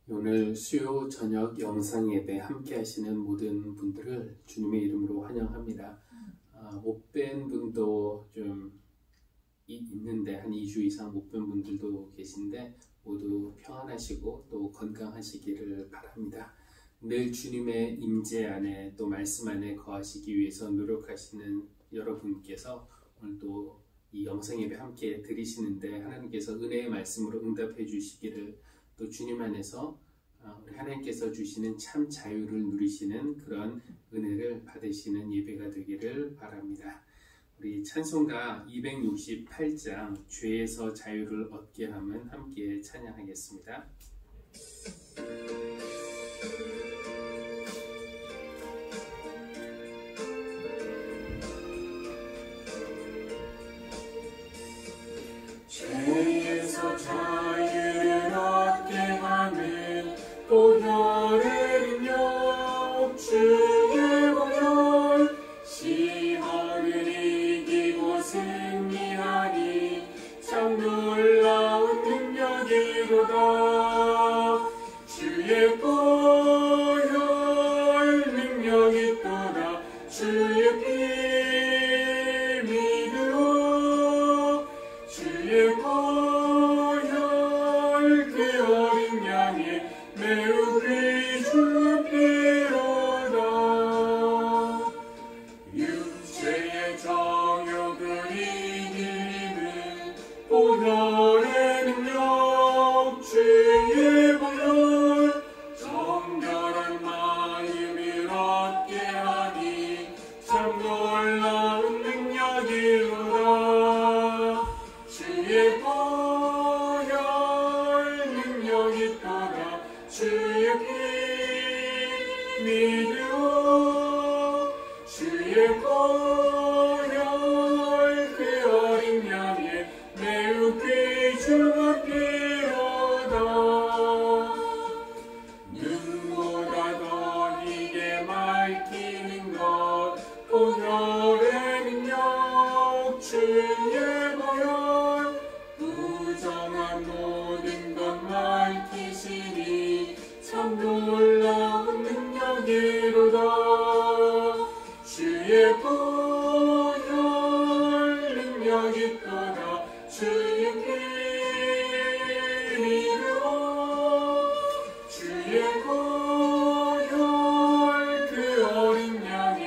오늘 수요 저녁 영상 예배 함께 하시는 모든 분들을 주님의 이름으로 환영합니다. 못 뵌 분도 좀 있는데 한 2주 이상 못 뵌 분들도 계신데 모두 평안하시고 또 건강하시기를 바랍니다. 늘 주님의 임재 안에 또 말씀 안에 거하시기 위해서 노력하시는 여러분께서 오늘도 이 영상 예배 함께 드리시는데 하나님께서 은혜의 말씀으로 응답해 주시기를, 또 주님 안에서 우리 하나님께서 주시는 참 자유를 누리시는 그런 은혜를 받으시는 예배가 되기를 바랍니다. 우리 찬송가 268장 죄에서 자유를 얻게 함은 함께 찬양하겠습니다. 죄에서 자유를 얻게 하는 보혈의 능력, 주의 보혈, 시험을 이기고 승리하니 참 놀라운 능력이로다. 주의 보혈 능력이 있도다. 주의 피 믿으오. 주의 보혈 그 어린 양의 매우 귀중한 피로다. 육체의 정욕을 이기는 보혈의 능력, 주의 보혈, 정결한 마음을 얻게 하니 참 놀라운 능력이로다. 주의 보혈 능력이 있도다. 주의 피 믿으오. 주의 보혈 그 어린 양의 매우 귀중한 피로다. 눈보다 더 이게 맑히는 것, 보혈의 능력, 주의 보혈, 부정한 모든 것 맑히시니 참 놀라운 능력이로다. 주의 보혈 능력 있도다. 주의 피 믿으오. 주의 보혈 그 어린 양의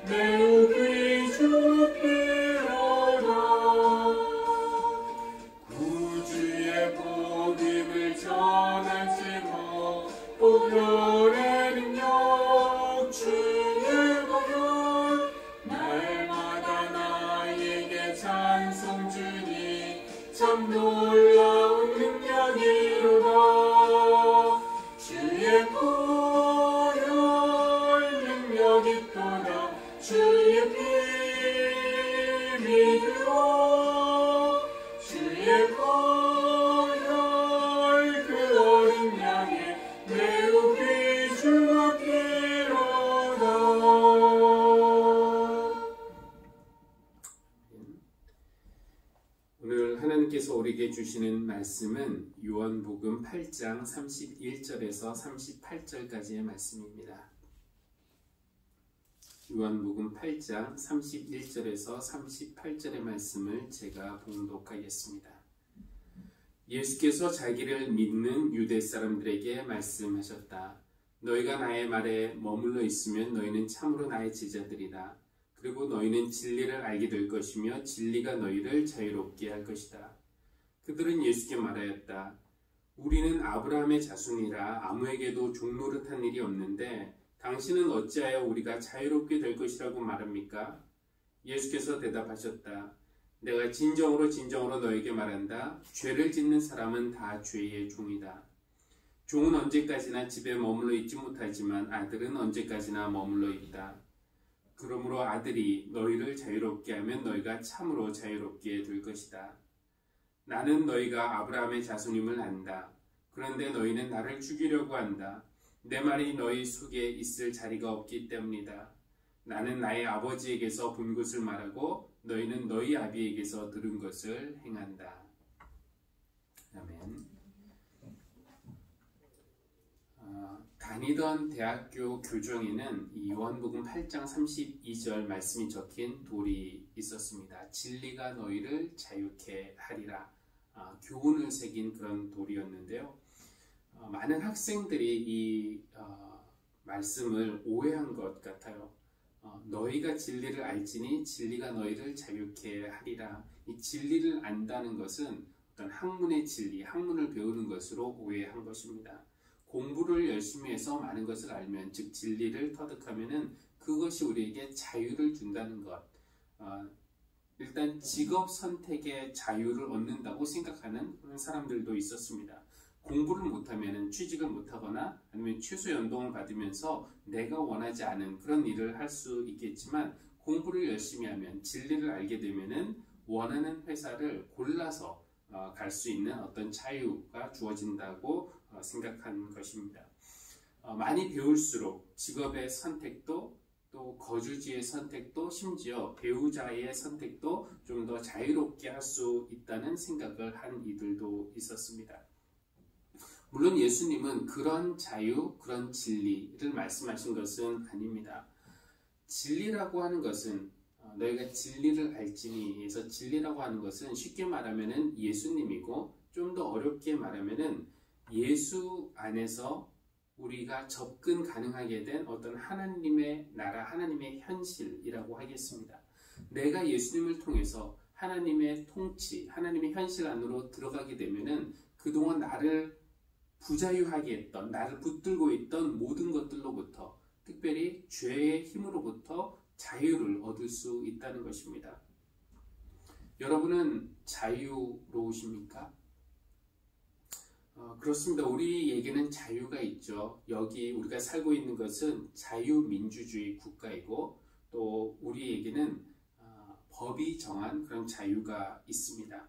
매우 귀중한 피로다. 구주의 복음을 전할지모 보혈의 능력, 주의 보혈, 날마다 나에게 찬송 주니 참 놀라운 능력이로다. 주의 보혈 능력 있도다. 주의 피 믿으오. 주의 보혈 그 어린 양의 매우 귀중한 피로다. 오늘 하나님께서 우리에게 주시는 말씀은 요한복음 8장 31절에서 38절까지의 말씀입니다. 요한복음 8장 31절에서 38절의 말씀을 제가 봉독하겠습니다. 예수께서 자기를 믿는 유대 사람들에게 말씀하셨다. 너희가 나의 말에 머물러 있으면 너희는 참으로 나의 제자들이다. 그리고 너희는 진리를 알게 될 것이며 진리가 너희를 자유롭게 할 것이다. 그들은 예수께 말하였다. 우리는 아브라함의 자손이라 아무에게도 종노릇한 일이 없는데 당신은 어찌하여 우리가 자유롭게 될 것이라고 말합니까? 예수께서 대답하셨다. 내가 진정으로 너에게 말한다. 죄를 짓는 사람은 다 죄의 종이다. 종은 언제까지나 집에 머물러 있지 못하지만 아들은 언제까지나 머물러 있다. 그러므로 아들이 너희를 자유롭게 하면 너희가 참으로 자유롭게 될 것이다. 나는 너희가 아브라함의 자손임을 안다. 그런데 너희는 나를 죽이려고 한다. 내 말이 너희 속에 있을 자리가 없기 때문이다. 나는 나의 아버지에게서 본 것을 말하고 너희는 너희 아비에게서 들은 것을 행한다. 아멘. 다니던 대학교 교정에는 이 요한복음 8장 32절 말씀이 적힌 돌이 있었습니다. 진리가 너희를 자유케 하리라. 교훈을 새긴 그런 돌이었는데요. 많은 학생들이 이 말씀을 오해한 것 같아요. 너희가 진리를 알지니 진리가 너희를 자유케 하리라. 이 진리를 안다는 것은 어떤 학문의 진리, 학문을 배우는 것으로 오해한 것입니다. 공부를 열심히 해서 많은 것을 알면, 즉 진리를 터득하면은 그것이 우리에게 자유를 준다는 것. 일단 직업 선택의 자유를 얻는다고 생각하는 그런 사람들도 있었습니다. 공부를 못하면 취직을 못하거나 아니면 최소 연봉을 받으면서 내가 원하지 않은 그런 일을 할 수 있겠지만, 공부를 열심히 하면, 진리를 알게 되면은 원하는 회사를 골라서 갈 수 있는 어떤 자유가 주어진다고 생각한 것입니다. 많이 배울수록 직업의 선택도, 또 거주지의 선택도, 심지어 배우자의 선택도 좀 더 자유롭게 할 수 있다는 생각을 한 이들도 있었습니다. 물론 예수님은 그런 자유, 그런 진리를 말씀하신 것은 아닙니다. 진리라고 하는 것은, 너희가 진리를 알지니에서 진리라고 하는 것은 쉽게 말하면은 예수님이고, 좀 더 어렵게 말하면은 예수 안에서 우리가 접근 가능하게 된 어떤 하나님의 나라, 하나님의 현실이라고 하겠습니다. 내가 예수님을 통해서 하나님의 통치, 하나님의 현실 안으로 들어가게 되면은 그동안 나를 부자유하게 했던, 나를 붙들고 있던 모든 것들로부터, 특별히 죄의 힘으로부터 자유를 얻을 수 있다는 것입니다. 여러분은 자유로우십니까? 그렇습니다. 우리에게는 자유가 있죠. 여기 우리가 살고 있는 것은 자유민주주의 국가이고, 또 우리에게는 법이 정한 그런 자유가 있습니다.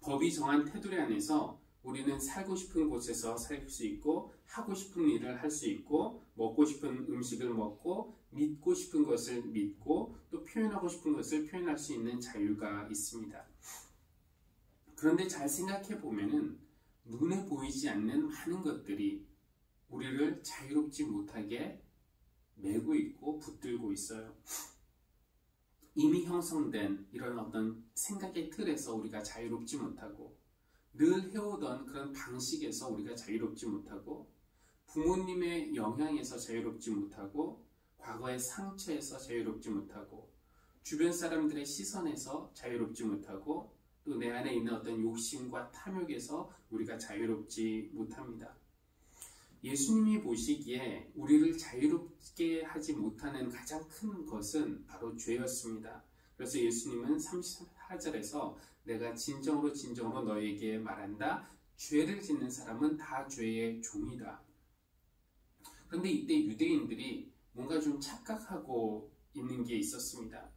법이 정한 테두리 안에서 우리는 살고 싶은 곳에서 살 수 있고, 하고 싶은 일을 할 수 있고, 먹고 싶은 음식을 먹고, 믿고 싶은 것을 믿고, 또 표현하고 싶은 것을 표현할 수 있는 자유가 있습니다. 그런데 잘 생각해 보면은 눈에 보이지 않는 많은 것들이 우리를 자유롭지 못하게 매고 있고 붙들고 있어요. 이미 형성된 이런 어떤 생각의 틀에서 우리가 자유롭지 못하고, 늘 해오던 그런 방식에서 우리가 자유롭지 못하고, 부모님의 영향에서 자유롭지 못하고, 과거의 상처에서 자유롭지 못하고, 주변 사람들의 시선에서 자유롭지 못하고, 또 내 안에 있는 어떤 욕심과 탐욕에서 우리가 자유롭지 못합니다. 예수님이 보시기에 우리를 자유롭게 하지 못하는 가장 큰 것은 바로 죄였습니다. 그래서 예수님은 34절에서 내가 진정으로 너희에게 말한다. 죄를 짓는 사람은 다 죄의 종이다. 그런데 이때 유대인들이 뭔가 좀 착각하고 있는 게 있었습니다.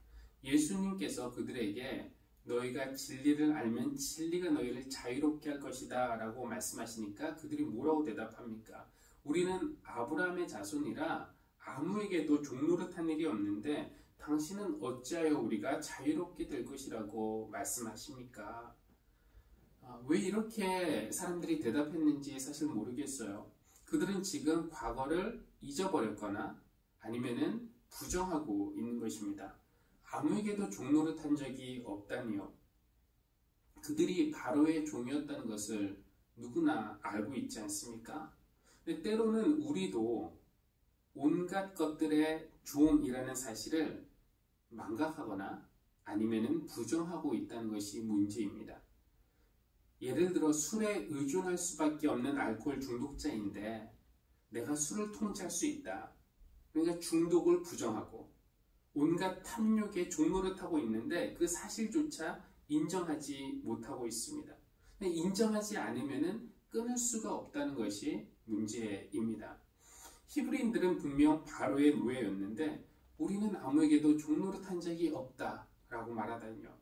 예수님께서 그들에게 너희가 진리를 알면 진리가 너희를 자유롭게 할 것이다 라고 말씀하시니까 그들이 뭐라고 대답합니까? 우리는 아브라함의 자손이라 아무에게도 종노릇한 일이 없는데 당신은 어찌하여 우리가 자유롭게 될 것이라고 말씀하십니까? 왜 이렇게 사람들이 대답했는지 사실 모르겠어요. 그들은 지금 과거를 잊어버렸거나 아니면은 부정하고 있는 것입니다. 아무에게도 종노릇한 적이 없다니요. 그들이 바로의 종이었다는 것을 누구나 알고 있지 않습니까? 근데 때로는 우리도 온갖 것들의 종이라는 사실을 망각하거나 아니면은 부정하고 있다는 것이 문제입니다. 예를 들어 술에 의존할 수밖에 없는 알코올 중독자인데 내가 술을 통제할 수 있다. 그러니까 중독을 부정하고 온갖 탐욕에 종노릇하고 있는데 그 사실조차 인정하지 못하고 있습니다. 인정하지 않으면 끊을 수가 없다는 것이 문제입니다. 히브리인들은 분명 바로의 노예였는데 우리는 아무에게도 종노릇한 적이 없다라고 말하다니요.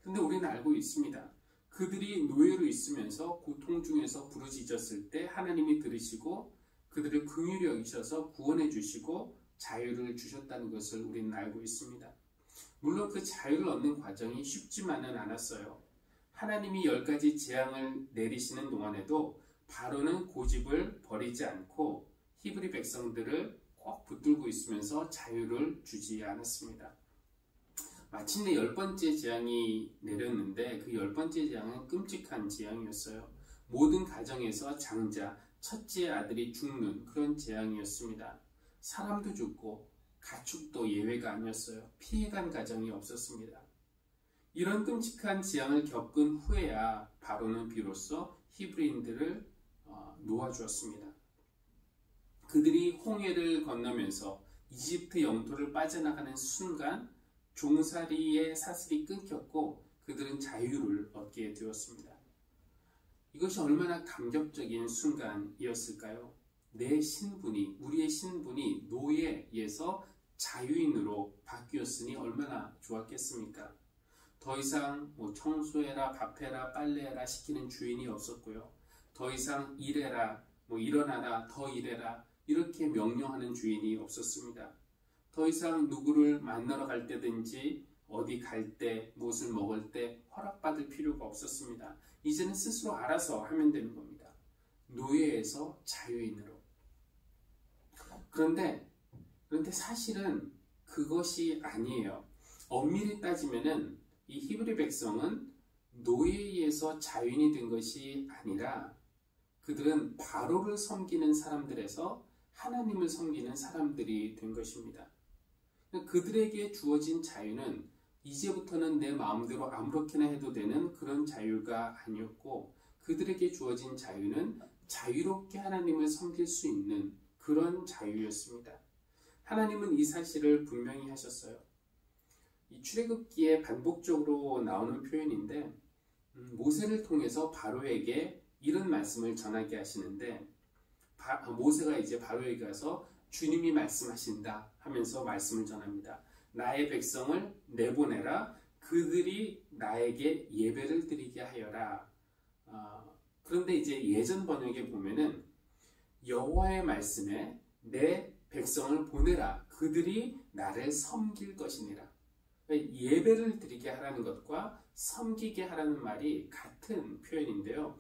그런데 우리는 알고 있습니다. 그들이 노예로 있으면서 고통 중에서 부르짖었을 때 하나님이 들으시고 그들을 긍휼히 여기셔서 구원해 주시고 자유를 주셨다는 것을 우리는 알고 있습니다. 물론 그 자유를 얻는 과정이 쉽지만은 않았어요. 하나님이 10가지 재앙을 내리시는 동안에도 바로는 고집을 버리지 않고 히브리 백성들을 꼭 붙들고 있으면서 자유를 주지 않았습니다. 마침내 10번째 재앙이 내렸는데 그 10번째 재앙은 끔찍한 재앙이었어요. 모든 가정에서 장자, 첫째 아들이 죽는 그런 재앙이었습니다. 사람도 죽고 가축도 예외가 아니었어요. 피해간 가정이 없었습니다. 이런 끔찍한 재앙을 겪은 후에야 바로는 비로소 히브리인들을 놓아주었습니다. 그들이 홍해를 건너면서 이집트 영토를 빠져나가는 순간 종살이의 사슬이 끊겼고 그들은 자유를 얻게 되었습니다. 이것이 얼마나 감격적인 순간이었을까요? 내 신분이, 우리의 신분이 노예에서 자유인으로 바뀌었으니 얼마나 좋았겠습니까? 더 이상 청소해라, 밥해라, 빨래해라 시키는 주인이 없었고요. 더 이상 일해라, 일어나라, 더 일해라 이렇게 명령하는 주인이 없었습니다. 더 이상 누구를 만나러 갈 때든지 어디 갈 때, 무엇을 먹을 때 허락받을 필요가 없었습니다. 이제는 스스로 알아서 하면 되는 겁니다. 노예에서 자유인으로. 그런데 사실은 그것이 아니에요. 엄밀히 따지면은 이 히브리 백성은 노예에서 자유인이 된 것이 아니라 그들은 바로를 섬기는 사람들에서 하나님을 섬기는 사람들이 된 것입니다. 그들에게 주어진 자유는 이제부터는 내 마음대로 아무렇게나 해도 되는 그런 자유가 아니었고 그들에게 주어진 자유는 자유롭게 하나님을 섬길 수 있는 그런 자유였습니다. 하나님은 이 사실을 분명히 하셨어요. 이 출애굽기에 반복적으로 나오는 표현인데 모세를 통해서 바로에게 이런 말씀을 전하게 하시는데 모세가 이제 바로에게 가서 주님이 말씀하신다 하면서 말씀을 전합니다. 나의 백성을 내보내라. 그들이 나에게 예배를 드리게 하여라. 그런데 이제 예전 번역에 보면은 여호와의 말씀에 내 백성을 보내라. 그들이 나를 섬길 것이니라. 예배를 드리게 하라는 것과 섬기게 하라는 말이 같은 표현인데요.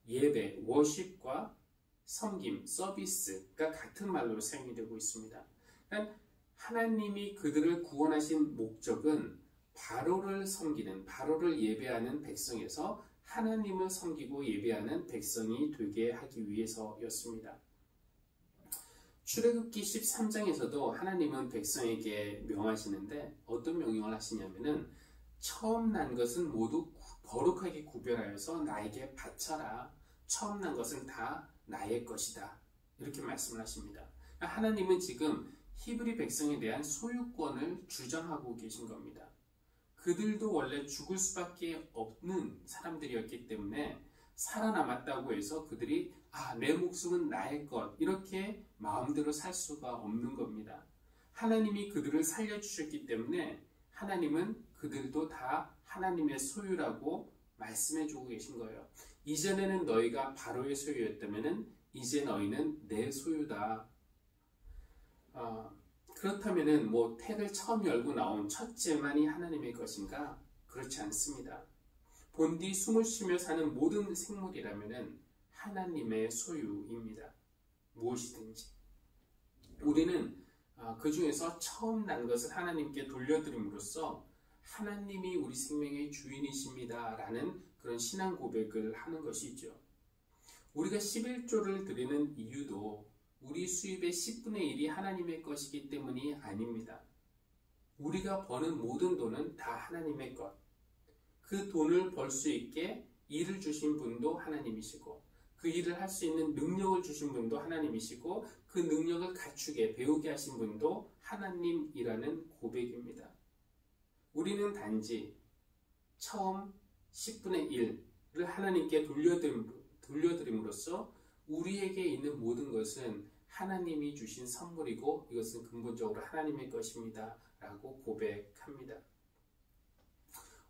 예배, 워십과 섬김, 서비스가 같은 말로 사용이 되고 있습니다. 그러니까 하나님이 그들을 구원하신 목적은 바로를 섬기는, 바로를 예배하는 백성에서 하나님을 섬기고 예배하는 백성이 되게 하기 위해서였습니다. 출애굽기 13장에서도 하나님은 백성에게 명하시는데 어떤 명령을 하시냐면은 처음 난 것은 모두 거룩하게 구별하여서 나에게 바쳐라. 처음 난 것은 다 나의 것이다. 이렇게 말씀을 하십니다. 하나님은 지금 히브리 백성에 대한 소유권을 주장하고 계신 겁니다. 그들도 원래 죽을 수밖에 없는 사람들이었기 때문에 살아남았다고 해서 그들이 내 목숨은 나의 것 이렇게 마음대로 살 수가 없는 겁니다. 하나님이 그들을 살려주셨기 때문에 하나님은 그들도 다 하나님의 소유라고 말씀해주고 계신 거예요. 이전에는 너희가 바로의 소유였다면 이제 너희는 내 소유다. 그렇다면 택을 처음 열고 나온 첫째만이 하나님의 것인가? 그렇지 않습니다. 본디 숨을 쉬며 사는 모든 생물이라면 하나님의 소유입니다. 무엇이든지. 우리는 그 중에서 처음 난 것을 하나님께 돌려드림으로써 하나님이 우리 생명의 주인이십니다 라는 그런 신앙 고백을 하는 것이죠. 우리가 11조를 드리는 이유도 우리 수입의 10분의 1이 하나님의 것이기 때문이 아닙니다. 우리가 버는 모든 돈은 다 하나님의 것. 그 돈을 벌 수 있게 일을 주신 분도 하나님이시고 그 일을 할 수 있는 능력을 주신 분도 하나님이시고 그 능력을 갖추게 배우게 하신 분도 하나님이라는 고백입니다. 우리는 단지 처음 10분의 1을 하나님께 돌려드림으로써 우리에게 있는 모든 것은 하나님이 주신 선물이고 이것은 근본적으로 하나님의 것입니다 라고 고백합니다.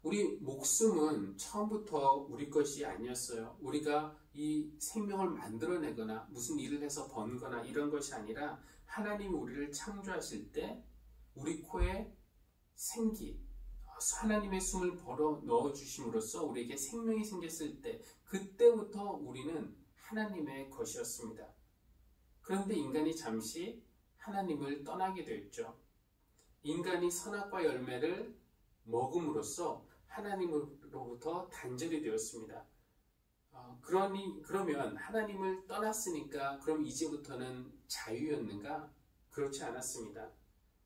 우리 목숨은 처음부터 우리 것이 아니었어요. 우리가 이 생명을 만들어내거나 무슨 일을 해서 번거나 이런 것이 아니라 하나님이 우리를 창조하실 때 우리 코에 생기, 하나님의 숨을 벌어 넣어주심으로써 우리에게 생명이 생겼을 때 그때부터 우리는 하나님의 것이었습니다. 그런데 인간이 잠시 하나님을 떠나게 되었죠. 인간이 선악과 열매를 먹음으로써 하나님으로부터 단절이 되었습니다. 그러면 하나님을 떠났으니까 그럼 이제부터는 자유였는가? 그렇지 않았습니다.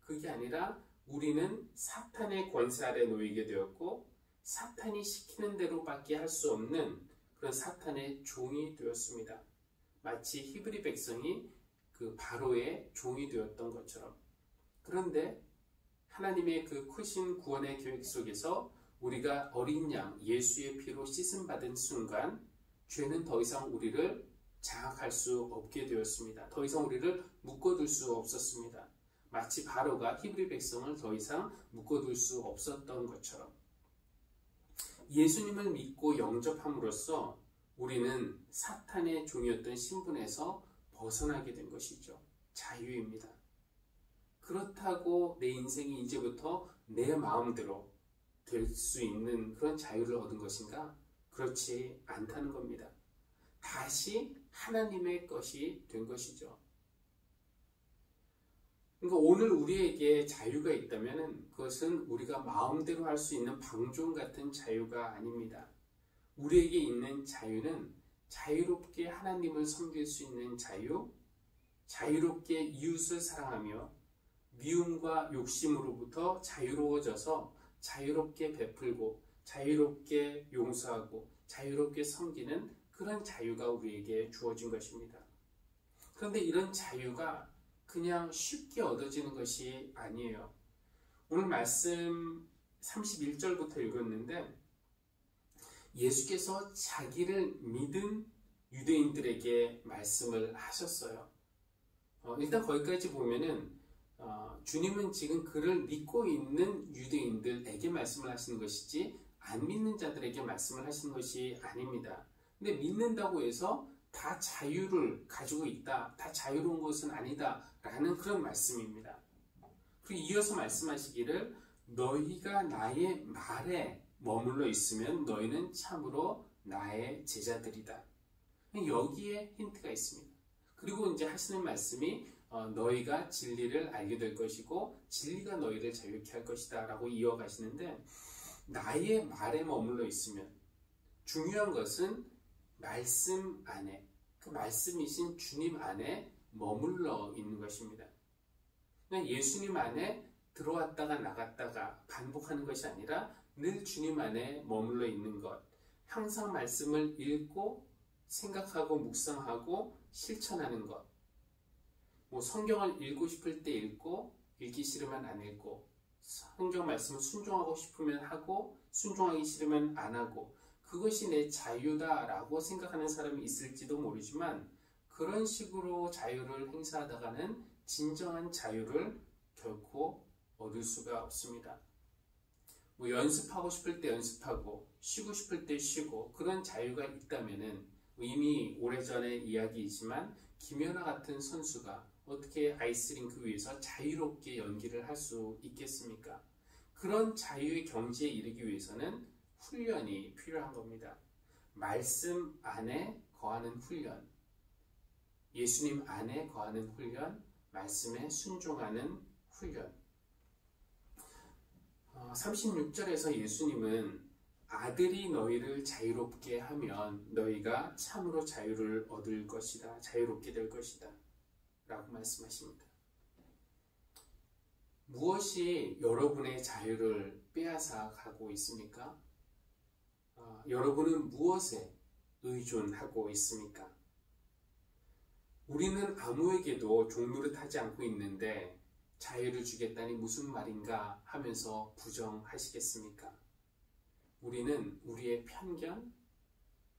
그게 아니라 우리는 사탄의 권세 아래 놓이게 되었고 사탄이 시키는 대로밖에 할 수 없는 그런 사탄의 종이 되었습니다. 마치 히브리 백성이 그 바로의 종이 되었던 것처럼. 그런데 하나님의 그 크신 구원의 계획 속에서 우리가 어린 양 예수의 피로 씻음 받은 순간 죄는 더 이상 우리를 장악할 수 없게 되었습니다. 더 이상 우리를 묶어둘 수 없었습니다. 마치 바로가 히브리 백성을 더 이상 묶어둘 수 없었던 것처럼 예수님을 믿고 영접함으로써 우리는 사탄의 종이었던 신분에서 벗어나게 된 것이죠. 자유입니다. 그렇다고 내 인생이 이제부터 내 마음대로 될 수 있는 그런 자유를 얻은 것인가? 그렇지 않다는 겁니다. 다시 하나님의 것이 된 것이죠. 그러니까 오늘 우리에게 자유가 있다면 그것은 우리가 마음대로 할 수 있는 방종 같은 자유가 아닙니다. 우리에게 있는 자유는 자유롭게 하나님을 섬길 수 있는 자유, 자유롭게 이웃을 사랑하며 미움과 욕심으로부터 자유로워져서 자유롭게 베풀고 자유롭게 용서하고 자유롭게 섬기는 그런 자유가 우리에게 주어진 것입니다. 그런데 이런 자유가 그냥 쉽게 얻어지는 것이 아니에요. 오늘 말씀 31절부터 읽었는데 예수께서 자기를 믿은 유대인들에게 말씀을 하셨어요. 일단 거기까지 보면은 주님은 지금 그를 믿고 있는 유대인들에게 말씀을 하시는 것이지 안 믿는 자들에게 말씀을 하시는 것이 아닙니다. 근데 믿는다고 해서 다 자유를 가지고 있다, 다 자유로운 것은 아니다 라는 그런 말씀입니다. 그리고 이어서 말씀하시기를 너희가 나의 말에 머물러 있으면 너희는 참으로 나의 제자들이다. 여기에 힌트가 있습니다. 그리고 이제 하시는 말씀이 너희가 진리를 알게 될 것이고 진리가 너희를 자유케 할 것이다 라고 이어가시는데 나의 말에 머물러 있으면 중요한 것은 말씀 안에 그 말씀이신 주님 안에 머물러 있는 것입니다. 그냥 예수님 안에 들어왔다가 나갔다가 반복하는 것이 아니라 늘 주님 안에 머물러 있는 것, 항상 말씀을 읽고 생각하고 묵상하고 실천하는 것. 성경을 읽고 싶을 때 읽고 읽기 싫으면 안 읽고 성경 말씀을 순종하고 싶으면 하고 순종하기 싫으면 안 하고 그것이 내 자유다라고 생각하는 사람이 있을지도 모르지만 그런 식으로 자유를 행사하다가는 진정한 자유를 결코 얻을 수가 없습니다. 연습하고 싶을 때 연습하고 쉬고 싶을 때 쉬고 그런 자유가 있다면은 이미 오래전의 이야기이지만 김연아 같은 선수가 어떻게 아이스링크 위에서 자유롭게 연기를 할 수 있겠습니까? 그런 자유의 경지에 이르기 위해서는 훈련이 필요한 겁니다. 말씀 안에 거하는 훈련, 예수님 안에 거하는 훈련, 말씀에 순종하는 훈련. 36절에서 예수님은 아들이 너희를 자유롭게 하면 너희가 참으로 자유를 얻을 것이다. 자유롭게 될 것이다. 라고 말씀하십니다. 무엇이 여러분의 자유를 빼앗아 가고 있습니까? 여러분은 무엇에 의존하고 있습니까? 우리는 아무에게도 종노릇하지 않고 있는데 자유를 주겠다니 무슨 말인가 하면서 부정하시겠습니까? 우리는 우리의 편견,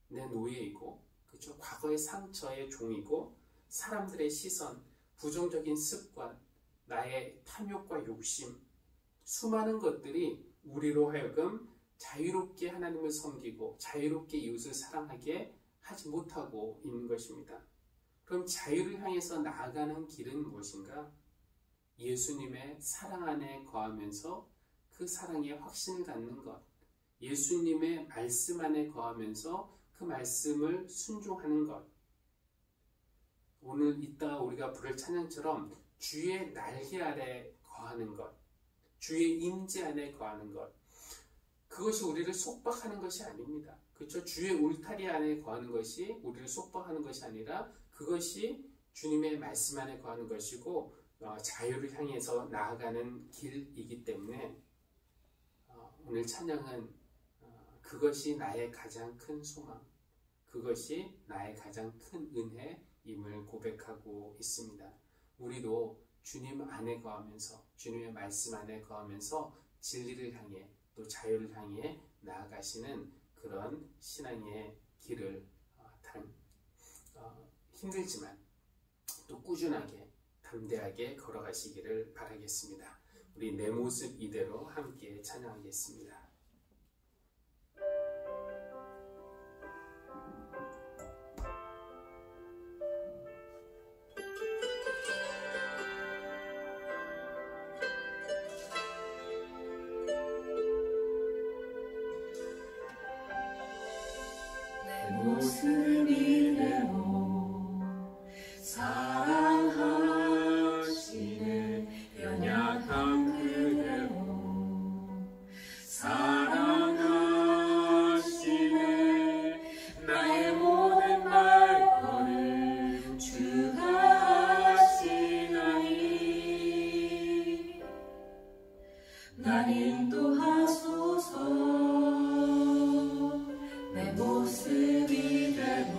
내 노예이고, 그렇죠? 과거의 상처의 종이고, 사람들의 시선, 부정적인 습관, 나의 탐욕과 욕심, 수많은 것들이 우리로 하여금 자유롭게 하나님을 섬기고 자유롭게 이웃을 사랑하게 하지 못하고 있는 것입니다. 그럼 자유를 향해서 나아가는 길은 무엇인가? 예수님의 사랑 안에 거하면서 그 사랑에 확신을 갖는 것, 예수님의 말씀 안에 거하면서 그 말씀을 순종하는 것. 오늘 이따 우리가 부를 찬양처럼 주의 날개 아래 거하는 것, 주의 임재 안에 거하는 것, 그것이 우리를 속박하는 것이 아닙니다. 그렇죠? 주의 울타리 안에 거하는 것이 우리를 속박하는 것이 아니라 그것이 주님의 말씀 안에 거하는 것이고 자유를 향해서 나아가는 길이기 때문에 오늘 찬양은 그것이 나의 가장 큰 소망, 그것이 나의 가장 큰 은혜임을 고백하고 있습니다. 우리도 주님 안에 거하면서 주님의 말씀 안에 거하면서 진리를 향해 또 자유를 향해 나아가시는 그런 신앙의 길을 힘들지만 또 꾸준하게 담대하게 걸어가시기를 바라겠습니다. 우리 내 모습 이대로 함께 찬양하겠습니다. 모습 이대로 사랑하시네 연약한 그대로 사랑하시네 나의 모든 발걸음 주가 하시나니 날 인도하소서 내 모습 이대로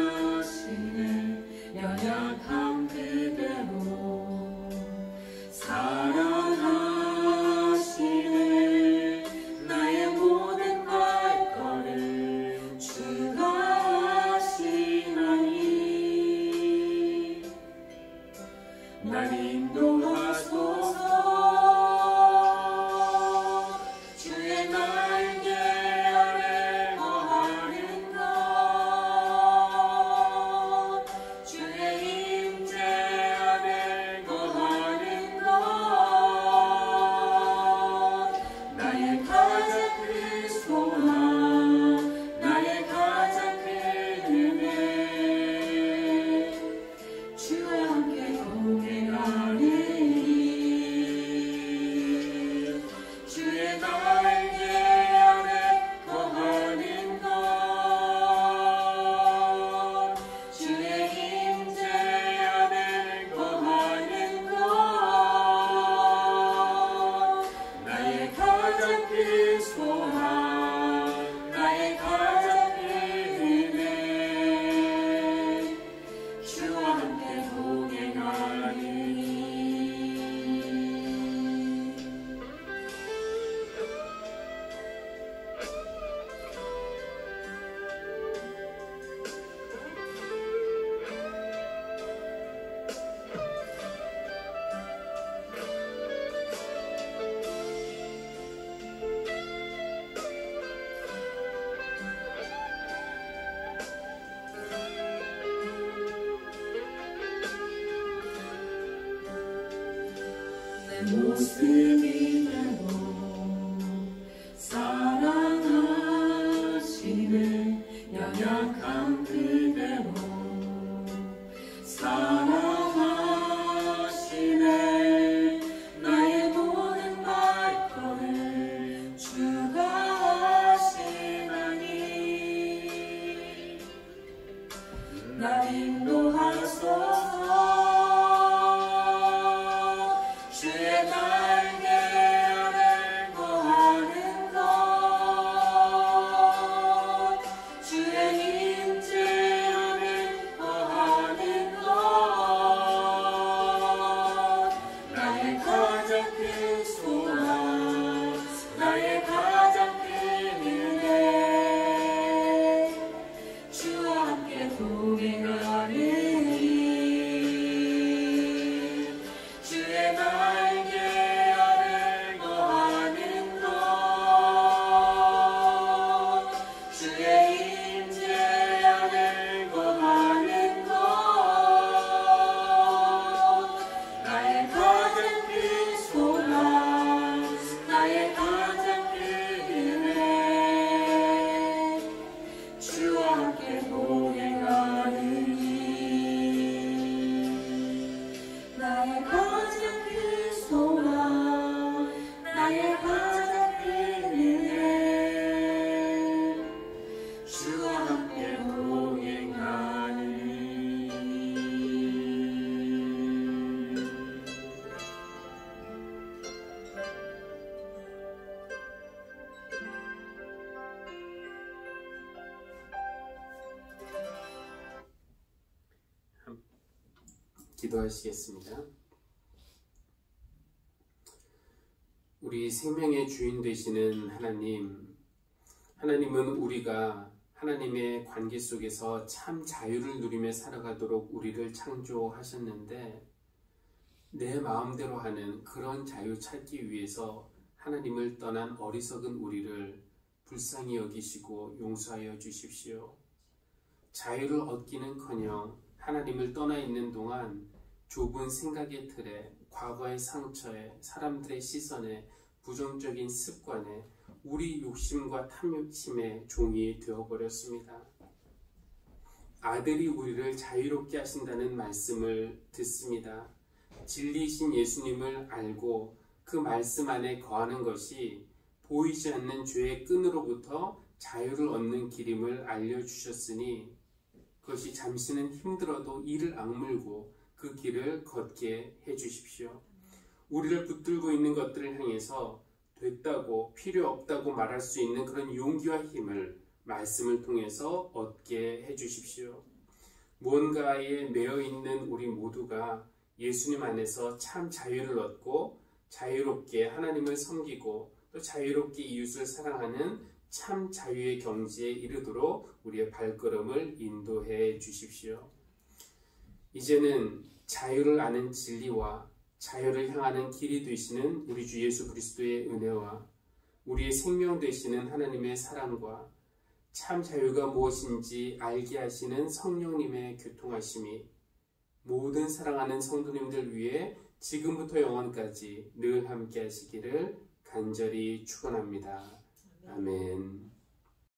사랑하시네 연약한 그대로 사랑하시네 나의 모든 발걸음 주가 하시나니 날 인도하소서 모습 이대로 사랑하시네 연약한 그대로 사랑하시네 나의 모든 발걸음 주가 하시나니 날 인도하소서 주의 날개 아래 거하는 것 주의 임재 안에 거하는 것 나의 가장 큰 소망 나의 가장 큰 은혜 주와 함께 동행하리 함께 동행하니 기도하시겠습니다. 우리 생명의 주인 되시는 하나님, 하나님은 우리가 하나님의 관계 속에서 참 자유를 누리며 살아가도록 우리를 창조하셨는데 내 마음대로 하는 그런 자유 찾기 위해서 하나님을 떠난 어리석은 우리를 불쌍히 여기시고 용서하여 주십시오. 자유를 얻기는커녕 하나님을 떠나 있는 동안 좁은 생각의 틀에, 과거의 상처에, 사람들의 시선에, 부정적인 습관에 우리 욕심과 탐욕심의 종이 되어버렸습니다. 아들이 우리를 자유롭게 하신다는 말씀을 듣습니다. 진리이신 예수님을 알고 그 말씀 안에 거하는 것이 보이지 않는 죄의 끈으로부터 자유를 얻는 길임을 알려주셨으니 그것이 잠시는 힘들어도 이를 악물고 그 길을 걷게 해주십시오. 우리를 붙들고 있는 것들을 향해서 됐다고, 필요 없다고 말할 수 있는 그런 용기와 힘을 말씀을 통해서 얻게 해주십시오. 무언가에 매여 있는 우리 모두가 예수님 안에서 참 자유를 얻고 자유롭게 하나님을 섬기고 또 자유롭게 이웃을 사랑하는 참 자유의 경지에 이르도록 우리의 발걸음을 인도해 주십시오. 이제는 자유를 아는 진리와 자유를 향하는 길이 되시는 우리 주 예수 그리스도의 은혜와 우리의 생명 되시는 하나님의 사랑과 참 자유가 무엇인지 알게 하시는 성령님의 교통하심이 모든 사랑하는 성도님들 위해 지금부터 영원까지 늘 함께 하시기를 간절히 축원합니다. 아멘.